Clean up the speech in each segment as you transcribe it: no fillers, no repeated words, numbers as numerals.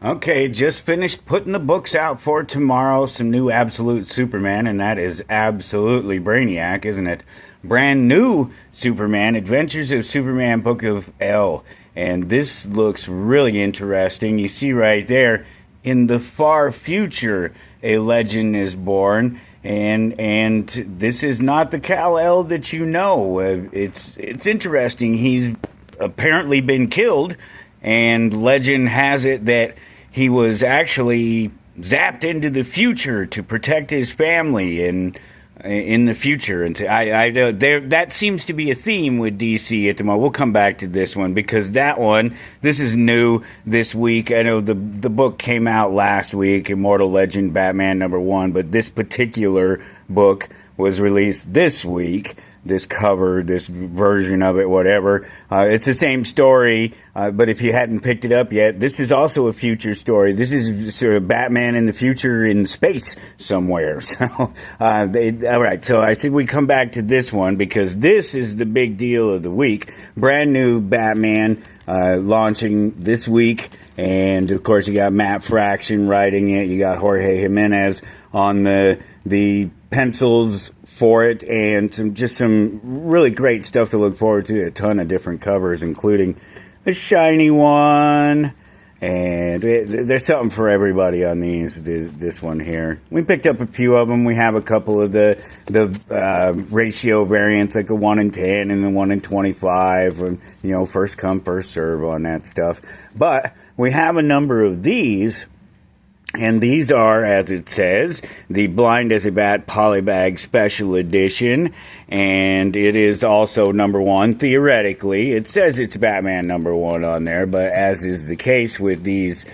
Okay, just finished putting the books out for tomorrow. Some new Absolute Superman, and that is absolutely Brainiac, isn't it? Brand new Superman, Adventures of Superman, Book of L. And this looks really interesting. You see right there, in the far future, a legend is born. And this is not the Kal-El that you know. It's interesting. He's apparently been killed, and legend has it that he was actually zapped into the future to protect his family and in the future. And that seems to be a theme with DC at the moment. We'll come back to this one because this is new this week. I know the book came out last week, Immortal Legend Batman #1, but this particular book was released this week. This cover, this version of it, whatever. It's the same story, but if you hadn't picked it up yet, this is also a future story. This is sort of Batman in the future in space somewhere. So, all right. So I said we come back to this one because this is the big deal of the week. Brand new Batman launching this week. And, of course, you got Matt Fraction writing it. You got Jorge Jimenez on the pencils for it, and some really great stuff to look forward to. A ton of different covers, including a shiny one, and there's something for everybody on this one here. We picked up a few of them. We have a couple of the ratio variants, like the 1 in 10 and the 1 in 25, and first come first serve on that stuff. But we have a number of these. And these are, as it says, the Blind as a Bat Polybag Special Edition. And it is also #1, theoretically. It says it's Batman #1 on there, but as is the case with these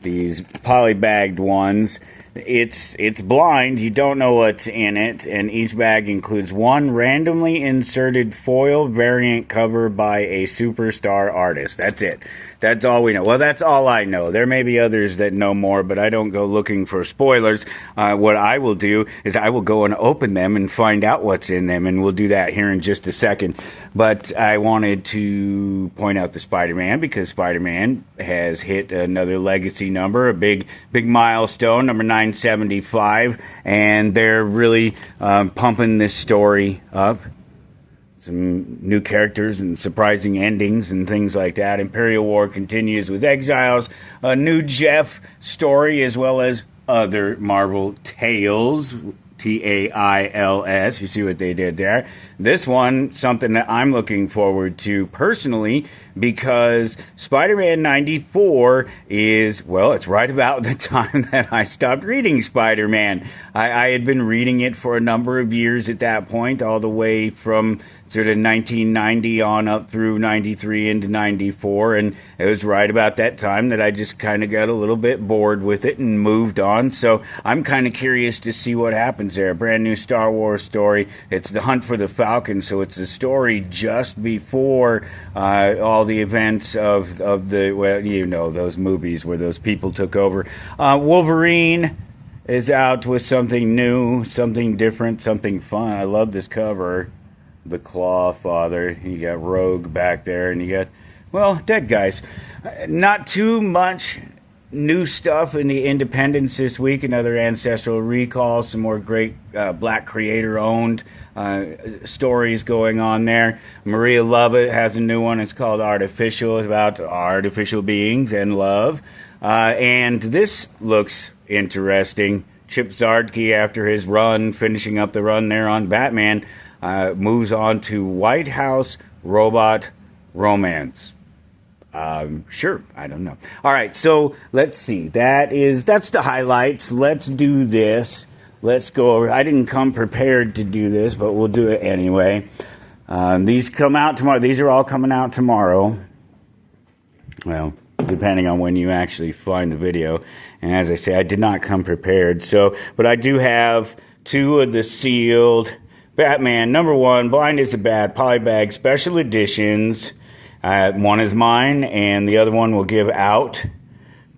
polybagged ones, it's blind. You don't know what's in it, and each bag includes one randomly inserted foil variant cover by a superstar artist. That's it. That's all we know. Well, that's all I know. There may be others that know more, but I don't go looking for spoilers. What I will do is I will go and open them and find out what's in them, and we'll do that here in just a second. But I wanted to point out the Spider-Man because Spider-Man has hit another legacy number, a big milestone, number 975, and they're really pumping this story up. Some new characters and surprising endings and things like that. Imperial War continues with Exiles, a new Jeff story, as well as other Marvel tales, Tails. You see what they did there. This one, something that I'm looking forward to personally, because Spider-Man 94 is, well, it's right about the time that I stopped reading Spider-Man. I had been reading it for a number of years at that point, all the way from sort of 1990 on up through 93 into 94, and it was right about that time that I just kind of got a little bit bored with it and moved on. So I'm kind of curious to see what happens there. A brand new Star Wars story. It's the Hunt for the Falcon, so it's a story just before all the events of the, well, those movies where those people took over. Wolverine is out with something new, something different, something fun. I love this cover. The Claw Father. You got Rogue back there, and you got, well, dead guys. Not too much new stuff in the Independents this week. Another Ancestral Recall. Some more great black creator-owned stories going on there. Maria Lovett has a new one. It's called Artificial. It's about artificial beings and love. And this looks interesting. Chip Zdarsky, after his run, finishing up the run there on Batman, moves on to White House Robot Romance. Sure, I don't know. All right, so let's see. That's the highlights. Let's do this. Let's go over. I didn't come prepared to do this, but we'll do it anyway. These come out tomorrow. These are all coming out tomorrow. Well, depending on when you actually find the video. And as I say, I did not come prepared. But I do have two of the sealed Batman #1, Blind as a Bat, Polybag Special Editions. One is mine, and the other one we'll give out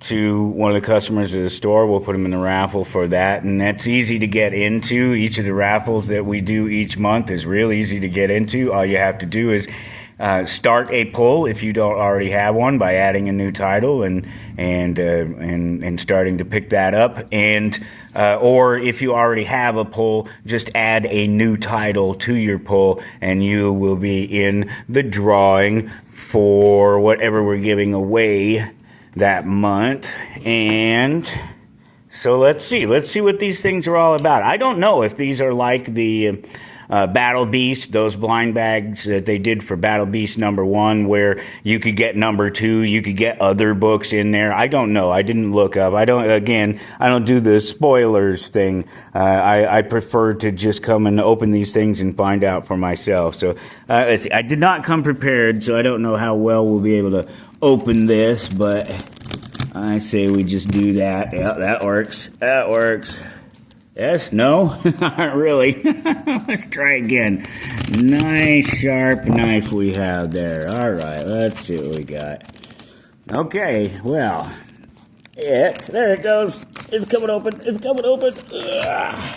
to one of the customers at the store. We'll put them in the raffle for that, and that's easy to get into. Each of the raffles that we do each month is real easy to get into. All you have to do is start a pull if you don't already have one by adding a new title and starting to pick that up, and or if you already have a pull, just add a new title to your pull and you will be in the drawing for whatever we're giving away that month. And so let's see what these things are all about. I don't know if these are like the Battle Beast, those blind bags that they did for Battle Beast #1, where you could get #2, you could get other books in there. I don't know. I didn't look up. I don't do the spoilers thing. I prefer to just come and open these things and find out for myself. So I did not come prepared, so I don't know how well we'll be able to open this, but I say we just do that. Yeah, that works. That works. Yes, no, not really. Let's try again. Nice sharp knife we have there. All right, let's see what we got. Okay, well, there it goes. It's coming open. It's coming open. Ugh.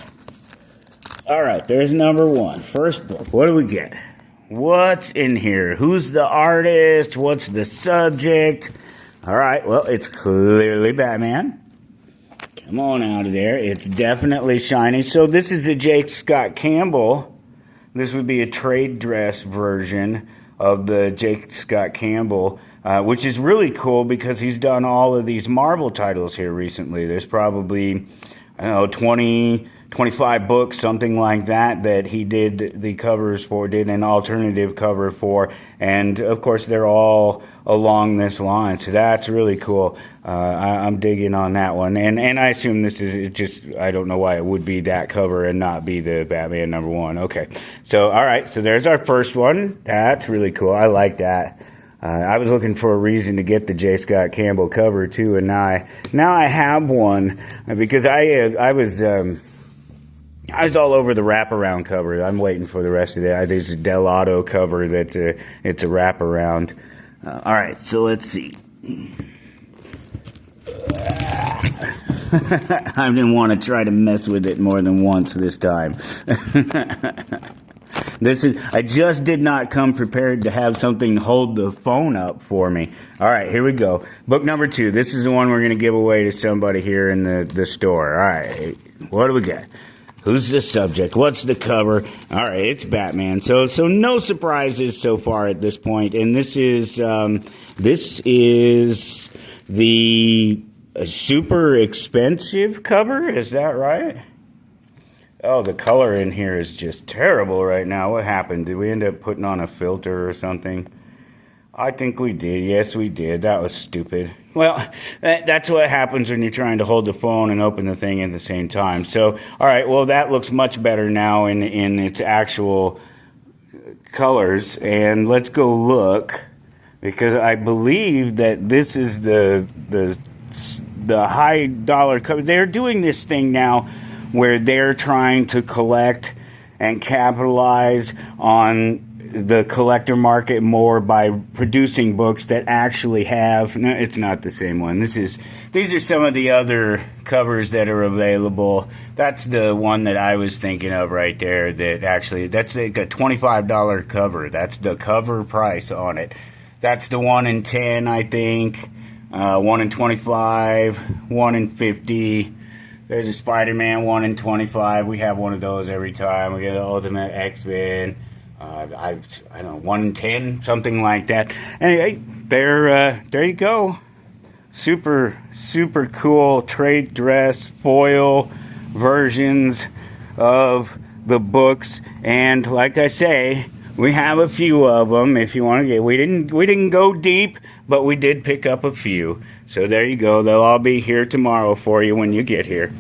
All right, there's #1. First book. What do we get? What's in here? Who's the artist? What's the subject? All right, well, it's clearly Batman. Come on out of there. It's definitely shiny. So this is a J. Scott Campbell. This would be a trade dress version of the J. Scott Campbell, which is really cool because he's done all of these Marvel titles here recently. There's probably, I don't know, 20, 25 books, something like that he did the covers for, did an alternative cover for. And, of course, they're all along this line. So that's really cool. I'm digging on that one. And I assume this is just, I don't know why it would be that cover and not be the Batman #1. Okay. So, all right. So there's our first one. That's really cool. I like that. I was looking for a reason to get the J. Scott Campbell cover, too. And now I have one because I was all over the wraparound cover. I'm waiting for the rest of that. There's a Del Auto cover that it's a wraparound. All right, so let's see. I didn't want to try to mess with it more than once this time. I just did not come prepared to have something hold the phone up for me. All right, here we go. Book #2. This is the one we're going to give away to somebody here in the store. All right, what do we got? Who's the subject? What's the cover? All right, it's Batman. So no surprises so far at this point. And this is the super expensive cover. Is that right? Oh, the color in here is just terrible right now. What happened? Did we end up putting on a filter or something? I think we did. Yes, we did. That was stupid. Well, that's what happens when you're trying to hold the phone and open the thing at the same time. So, all right, well, that looks much better now in its actual colors. And let's go look, because I believe that this is the high dollar cover. They're doing this thing now where they're trying to collect and capitalize on the collector market more by producing books that actually have. No, it's not the same one. These are some of the other covers that are available. That's the one that I was thinking of right there. That's like a $25 cover. That's the cover price on it. That's the 1 in 10, I think. 1 in 25, 1 in 50. There's a Spider-Man 1 in 25. We have one of those every time. We get an Ultimate X-Men. I don't know, 1 in 10, something like that. Anyway, there you go. Super cool trade dress foil versions of the books, and like I say, we have a few of them. If you want to get, we didn't go deep, but we did pick up a few. So there you go. They'll all be here tomorrow for you when you get here.